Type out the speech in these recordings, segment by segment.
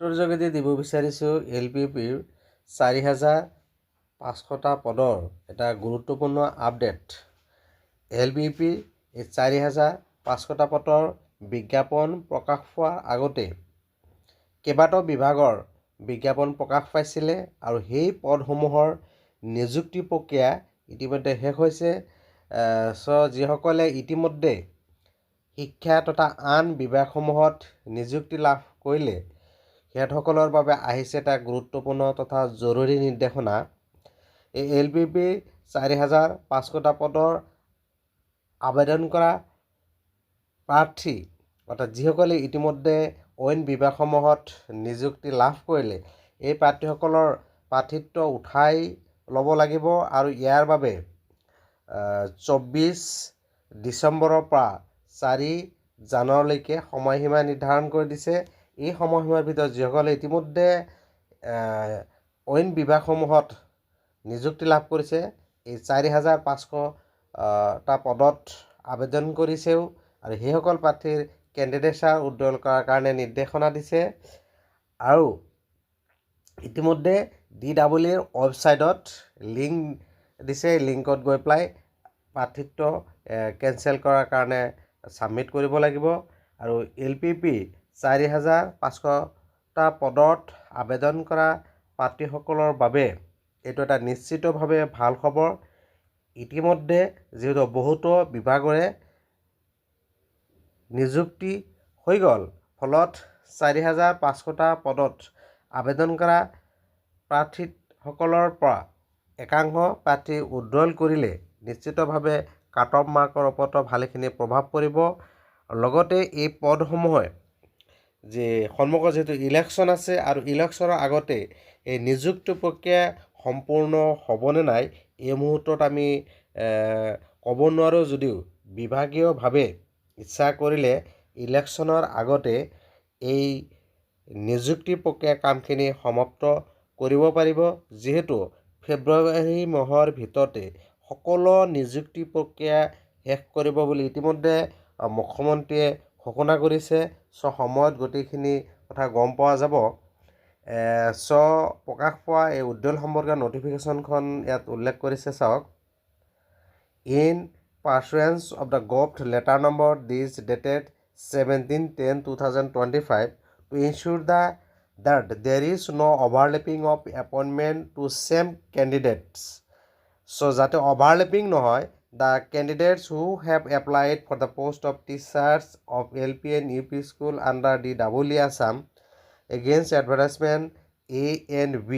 তোৰ যোগেদি দিব বিচাৰিছোঁ LPPৰ 4,500টা পদৰ এটা গুৰুত্বপূৰ্ণ আপডেট। LPPৰ এই 4,500টা পদৰ বিজ্ঞাপন প্ৰকাশ পোৱাৰ আগতে কেইবাটাও বিভাগৰ বিজ্ঞাপন প্ৰকাশ পাইছিলে আৰু সেই পদসমূহৰ নিযুক্তি প্ৰক্ৰিয়া ইতিমধ্যে শেষ হৈছে। যিসকলে ইতিমধ্যে শিক্ষা তথা আন বিভাগসমূহত নিযুক্তি লাভ কৰিলে সিহঁতসকলৰ বাবে আহিছে এটা গুৰুত্বপূৰ্ণ তথা জৰুৰী নিৰ্দেশনা। এই LPPৰ 4,500টা পদৰ আবেদন কৰা প্ৰাৰ্থী অৰ্থাৎ যিসকলে ইতিমধ্যে অইন বিভাগসমূহত নিযুক্তি লাভ কৰিলে এই প্ৰাৰ্থীসকলৰ প্ৰাৰ্থিত্ব উঠাই ল'ব লাগিব আৰু ইয়াৰ বাবে 24 ডিচেম্বৰৰ পৰা 4 জানুৱাৰীলৈকে সময়সীমা নিৰ্ধাৰণ কৰি দিছে। এই সময়সীমাৰ ভিতৰত যিসকলে ইতিমধ্যে অইন বিভাগসমূহত নিযুক্তি লাভ কৰিছে এই 4,500টা পদত আবেদন কৰিছেও আৰু সেইসকল প্ৰাৰ্থীৰ কেণ্ডিডেটছাৰ উজ্জ্বল কৰাৰ কাৰণে নিৰ্দেশনা দিছে। আৰু ইতিমধ্যে DEEৰ ৱেবছাইটত লিংক দিছে। লিংকত গৈ পেলাই প্ৰাৰ্থিত্ব কেঞ্চেল কৰাৰ কাৰণে ছাবমিট কৰিব লাগিব। আৰু LPP 4,500টা পদত আবেদন কৰা প্ৰাৰ্থীসকলৰ বাবে এইটো এটা নিশ্চিতভাৱে ভাল খবৰ। ইতিমধ্যে যিহেতু বহুতো বিভাগৰে নিযুক্তি হৈ গ'ল, ফলত 4,500টা পদত আবেদন কৰা প্ৰাৰ্থীসকলৰ পৰা একাংশ প্ৰাৰ্থী উজ্জ্বল কৰিলে নিশ্চিতভাৱে কাট অফ মাৰ্কৰ ওপৰতো ভালেখিনি প্ৰভাৱ পৰিব। লগতে এই পদসমূহে যে সন্মুখত যিহেতু ইলেকশ্যন আছে আৰু ইলেকশ্যনৰ আগতে এই নিযুক্তি প্ৰক্ৰিয়া সম্পূৰ্ণ হ'বনে নাই এই মুহূৰ্তত আমি ক'ব নোৱাৰোঁ, যদিও বিভাগীয়ভাৱে ইচ্ছা কৰিলে ইলেকশ্যনৰ আগতে এই নিযুক্তি প্ৰক্ৰিয়া কামখিনি সমাপ্ত কৰিব পাৰিব। যিহেতু ফেব্ৰুৱাৰী মাহৰ ভিতৰতে সকলো নিযুক্তি প্ৰক্ৰিয়া শেষ কৰিব বুলি ইতিমধ্যে মুখ্যমন্ত্ৰীয়ে ঘোষণা কৰিছে। সময়ত গোটেইখিনি কথা গম পোৱা যাব। প্ৰকাশ পোৱা এই উজ্জ্বল সম্পৰ্কীয় নটিফিকেশ্যনখন ইয়াত উল্লেখ কৰিছে, চাওক। In pursuance of the GOVT letter number this dated 17/10/2025 to ensure that there is no overlapping of appointment to same candidates. যাতে overlapping নহয়, the candidates who have applied for the post of teachers of LP and UP school under DEE Assam against advertisement A and B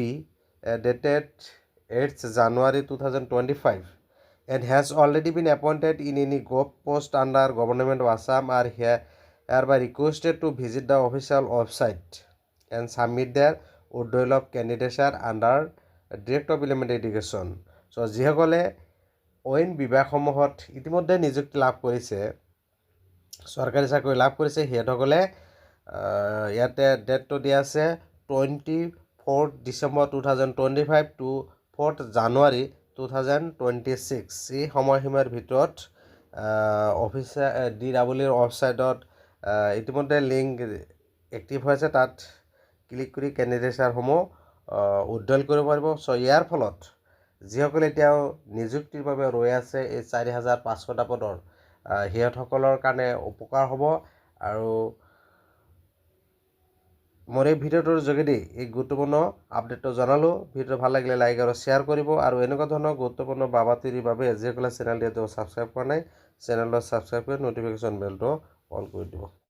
dated 8th January 2025 and has already been appointed in any GOVT post under Government of Assam are hereby requested to visit the official website and submit their withdrawal of candidature under Director of Elementary Education. যিসকলে অইন বিভাগসমূহত ইতিমধ্যে নিযুক্তি লাভ কৰিছে, চৰকাৰী চাকৰি লাভ কৰিছে, সিহঁতসকলে ইয়াতে ডেটটো দিয়া আছে 24 ডিচেম্বৰ 2025 to 4 জানুৱাৰী 2026। এই সময়সীমাৰ ভিতৰত DEEৰ ৱেবছাইটত ইতিমধ্যে লিংক এক্টিভ হৈছে, তাত ক্লিক কৰি কেণ্ডিডেটছাৰসমূহ উজ্জ্বল কৰিব পাৰিব। ইয়াৰ ফলত যিসকলে এতিয়াও নিযুক্তিৰ বাবে ৰৈ আছে এই 4,500টা পদৰ সিহঁতসকলৰ কাৰণে উপকাৰ হ'ব। আৰু মোৰ এই ভিডিঅ'টোৰ যোগেদি এই গুৰুত্বপূৰ্ণ আপডেটটো জনালোঁ। ভিডিঅ'টো ভাল লাগিলে লাইক আৰু শ্বেয়াৰ কৰিব। আৰু এনেকুৱা ধৰণৰ গুৰুত্বপূৰ্ণ বাবাতিৰিৰ বাবে যিসকলে চেনেলটো ছাবস্ক্ৰাইব কৰা নাই চেনেলটো ছাবস্ক্ৰাইব কৰি নটিফিকেশ্যন বেলটো অন কৰি দিব।